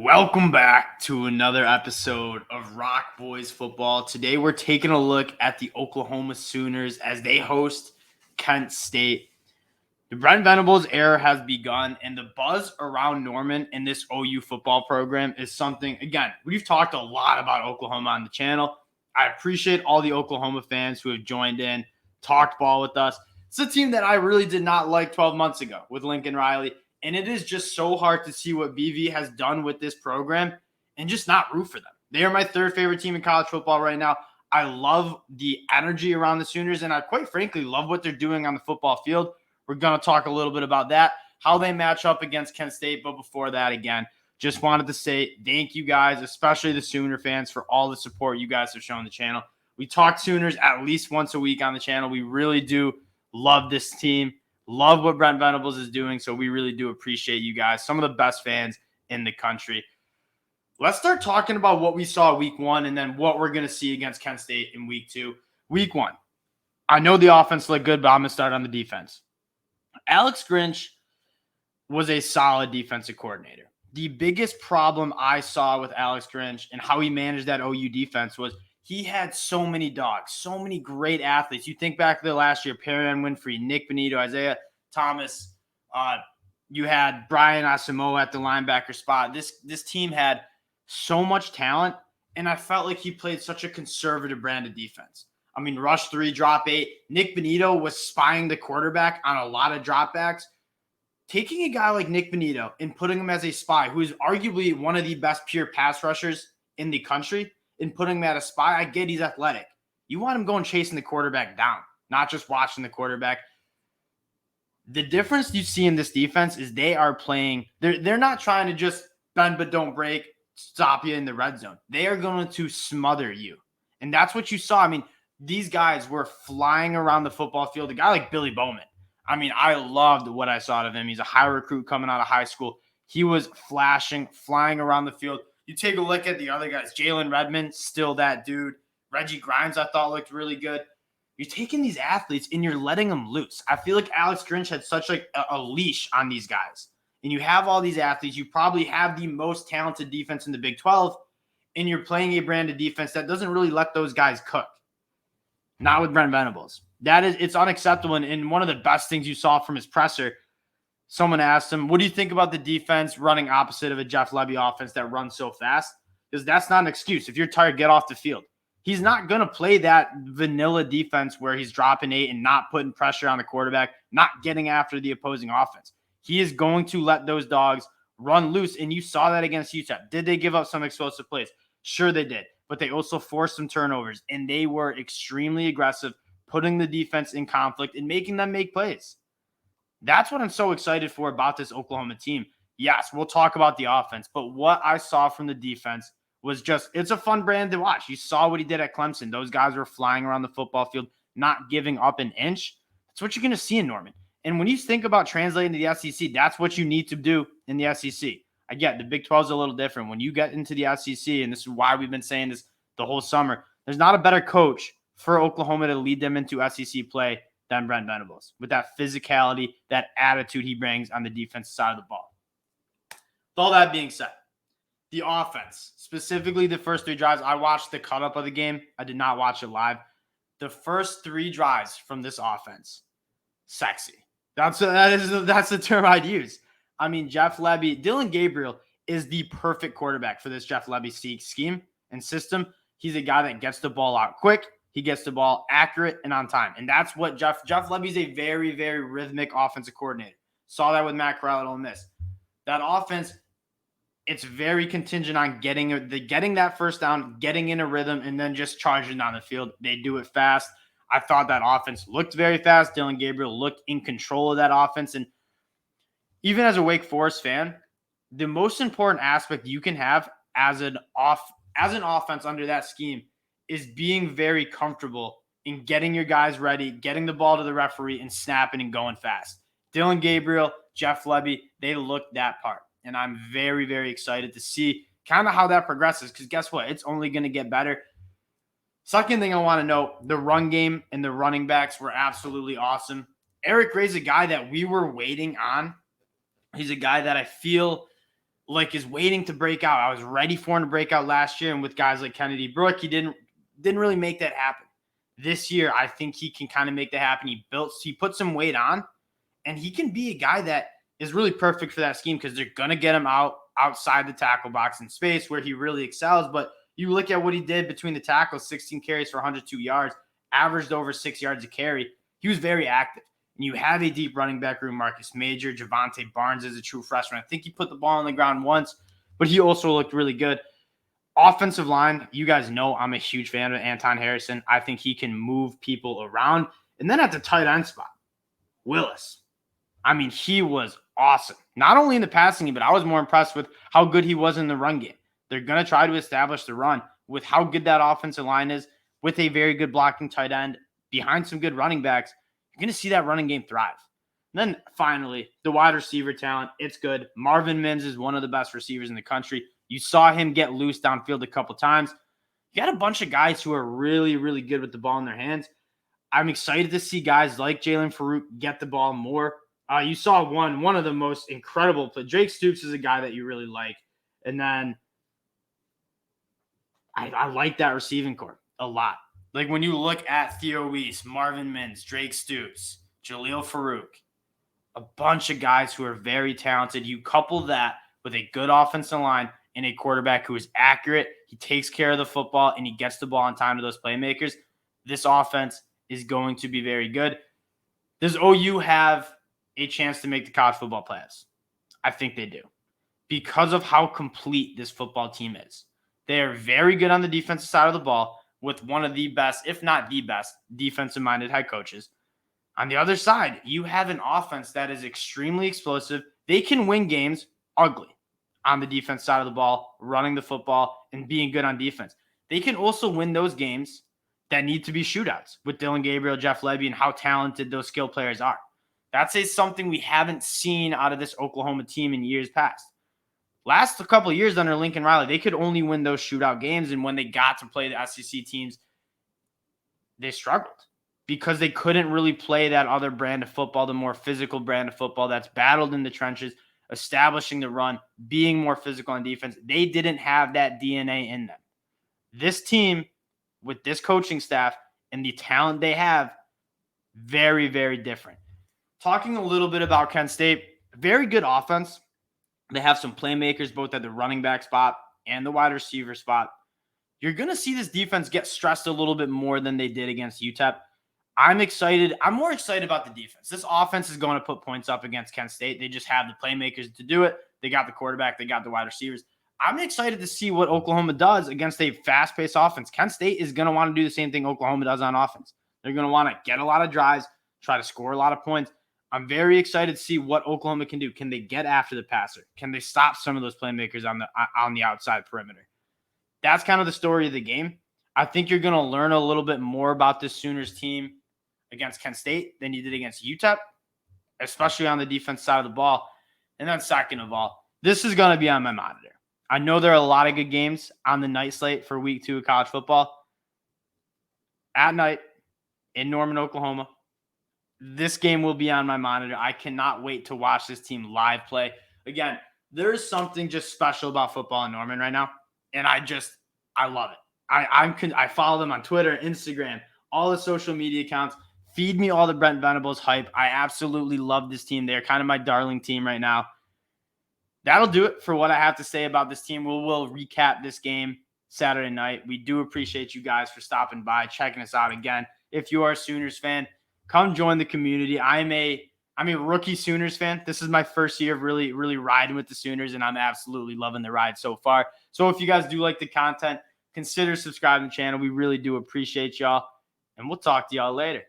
Welcome back to another episode of ROC Boys football. Today we're taking a look at the Oklahoma Sooners as they host Kent State. The Brent Venables era has begun, and the buzz around Norman and this OU football program is something, again, we've talked a lot about Oklahoma on the channel. I appreciate all the Oklahoma fans who have joined in, talked ball with us. It's a team that I really did not like 12 months ago with Lincoln Riley. And it is just so hard to see what BV has done with this program and just not root for them. They are my third favorite team in college football right now. I love the energy around the Sooners, and I quite frankly love what they're doing on the football field. We're going to talk a little bit about that, how they match up against Kent State. But before that, again, just wanted to say thank you guys, especially the Sooner fans, for all the support you guys have shown the channel. We talk Sooners at least once a week on the channel. We really do love this team. Love what Brent Venables is doing, so we really do appreciate you guys. Some of the best fans in the country. Let's start talking about what we saw week one and then what we're going to see against Kent State in week two. Week one, I know the offense looked good, but I'm going to start on the defense. Alex Grinch was a solid defensive coordinator. The biggest problem I saw with Alex Grinch and how he managed that OU defense was he had so many dogs, so many great athletes. You think back to the last year, Perrion Winfrey, Nick Benito, Isaiah Thomas. You had Brian Asamoah at the linebacker spot. This team had so much talent, and I felt like he played such a conservative brand of defense. I mean, rush 3, drop 8. Nick Benito was spying the quarterback on a lot of dropbacks. Taking a guy like Nick Benito and putting him as a spy, who is arguably one of the best pure pass rushers in the country, and putting him at a spy, I get he's athletic. You want him going chasing the quarterback down, not just watching the quarterback. The difference you see in this defense is they are playing, they're not trying to just bend but don't break, stop you in the red zone. They are going to smother you. And that's what you saw. I mean, these guys were flying around the football field. A guy like Billy Bowman, I mean, I loved what I saw of him. He's a high recruit coming out of high school. He was flashing, flying around the field. You take a look at the other guys. Jalen Redmond, still that dude. Reggie Grimes, I thought looked really good. You're taking these athletes and you're letting them loose. I feel like Alex Grinch had such like a leash on these guys. And you have all these athletes. You probably have the most talented defense in the Big 12, and you're playing a brand of defense that doesn't really let those guys cook. Not with Brent Venables. It's unacceptable. And one of the best things you saw from his presser, someone asked him, what do you think about the defense running opposite of a Jeff Lebby offense that runs so fast? Because that's not an excuse. If you're tired, get off the field. He's not going to play that vanilla defense where he's dropping 8 and not putting pressure on the quarterback, not getting after the opposing offense. He is going to let those dogs run loose, and you saw that against UTEP. Did they give up some explosive plays? Sure they did, but they also forced some turnovers, and they were extremely aggressive, putting the defense in conflict and making them make plays. That's what I'm so excited for about this Oklahoma team. Yes, we'll talk about the offense, but what I saw from the defense was just, it's a fun brand to watch. You saw what he did at Clemson. Those guys were flying around the football field, not giving up an inch. That's what you're going to see in Norman. And when you think about translating to the SEC, that's what you need to do in the SEC. I get the Big 12 is a little different. When you get into the SEC, and this is why we've been saying this the whole summer, there's not a better coach for Oklahoma to lead them into SEC play than Brent Venables, with that physicality, that attitude he brings on the defensive side of the ball. With all that being said, the offense, specifically the first 3 drives, I watched the cut-up of the game. I did not watch it live. The first 3 drives from this offense, sexy. That's the term I'd use. I mean, Jeff Lebby, Dylan Gabriel is the perfect quarterback for this Jeff Lebby scheme and system. He's a guy that gets the ball out quick. He gets the ball accurate and on time. And that's what Jeff Lebby's a very, very rhythmic offensive coordinator. Saw that with Matt Corral at Ole Miss. That offense, it's very contingent on getting that first down, getting in a rhythm, and then just charging down the field. They do it fast. I thought that offense looked very fast. Dylan Gabriel looked in control of that offense. And even as a Wake Forest fan, the most important aspect you can have as an offense under that scheme is being very comfortable in getting your guys ready, getting the ball to the referee, and snapping and going fast. Dylan Gabriel, Jeff Lebby, they looked that part. And I'm very, very excited to see kind of how that progresses, because guess what? It's only going to get better. Second thing I want to note, the run game and the running backs were absolutely awesome. Eric Gray's a guy that we were waiting on. He's a guy that I feel like is waiting to break out. I was ready for him to break out last year, and with guys like Kennedy Brooke, he didn't really make that happen. This year, I think he can kind of make that happen. He put some weight on, and he can be a guy that is really perfect for that scheme because they're gonna get him outside the tackle box in space where he really excels. But you look at what he did between the tackles: 16 carries for 102 yards, averaged over 6 yards a carry. He was very active. And you have a deep running back room. Marcus Major, Javante Barnes is a true freshman. I think he put the ball on the ground once, but he also looked really good. Offensive line, you guys know I'm a huge fan of Anton Harrison. I think he can move people around. And then at the tight end spot, Willis. I mean, he was awesome. Not only in the passing game, but I was more impressed with how good he was in the run game. They're going to try to establish the run with how good that offensive line is, with a very good blocking tight end behind some good running backs. You're going to see that running game thrive. And then finally, the wide receiver talent, it's good. Marvin Mims is one of the best receivers in the country. You saw him get loose downfield a couple times. You got a bunch of guys who are really, really good with the ball in their hands. I'm excited to see guys like Jalen Farouk get the ball more. You saw one of the most incredible plays. Drake Stoops is a guy that you really like. And then I like that receiving corps a lot. Like when you look at Theo Weiss, Marvin Mims, Drake Stoops, Jaleel Farouk, a bunch of guys who are very talented. You couple that with a good offensive line and a quarterback who is accurate, he takes care of the football, and he gets the ball on time to those playmakers. This offense is going to be very good. Does OU have a chance to make the college football playoffs? I think they do because of how complete this football team is. They are very good on the defensive side of the ball with one of the best, if not the best, defensive-minded head coaches. On the other side, you have an offense that is extremely explosive. They can win games ugly on the defense side of the ball, running the football, and being good on defense. They can also win those games that need to be shootouts with Dylan Gabriel, Jeff Lebby, and how talented those skill players are. That's something we haven't seen out of this Oklahoma team in years past. Last couple of years under Lincoln Riley, they could only win those shootout games, and when they got to play the SEC teams, they struggled because they couldn't really play that other brand of football, the more physical brand of football that's battled in the trenches, establishing the run, being more physical on defense. They didn't have that DNA in them. This team, with this coaching staff and the talent they have, very, very different. Talking a little bit about Kent State, very good offense. They have some playmakers both at the running back spot and the wide receiver spot. You're going to see this defense get stressed a little bit more than they did against UTEP. I'm excited. I'm more excited about the defense. This offense is going to put points up against Kent State. They just have the playmakers to do it. They got the quarterback. They got the wide receivers. I'm excited to see what Oklahoma does against a fast-paced offense. Kent State is going to want to do the same thing Oklahoma does on offense. They're going to want to get a lot of drives, try to score a lot of points. I'm very excited to see what Oklahoma can do. Can they get after the passer? Can they stop some of those playmakers on the outside perimeter? That's kind of the story of the game. I think you're going to learn a little bit more about this Sooners team against Kent State than you did against UTEP, especially on the defense side of the ball. And then second of all, this is going to be on my monitor. I know there are a lot of good games on the night slate for week 2 of college football. At night in Norman, Oklahoma, this game will be on my monitor. I cannot wait to watch this team live play. Again, there's something just special about football in Norman right now, and I love it. I follow them on Twitter, Instagram, all the social media accounts. Feed me all the Brent Venables hype. I absolutely love this team. They're kind of my darling team right now. That'll do it for what I have to say about this team. We'll recap this game Saturday night. We do appreciate you guys for stopping by, checking us out again. If you are a Sooners fan, come join the community. I'm a rookie Sooners fan. This is my first year of really, really riding with the Sooners, and I'm absolutely loving the ride so far. So if you guys do like the content, consider subscribing to the channel. We really do appreciate y'all, and we'll talk to y'all later.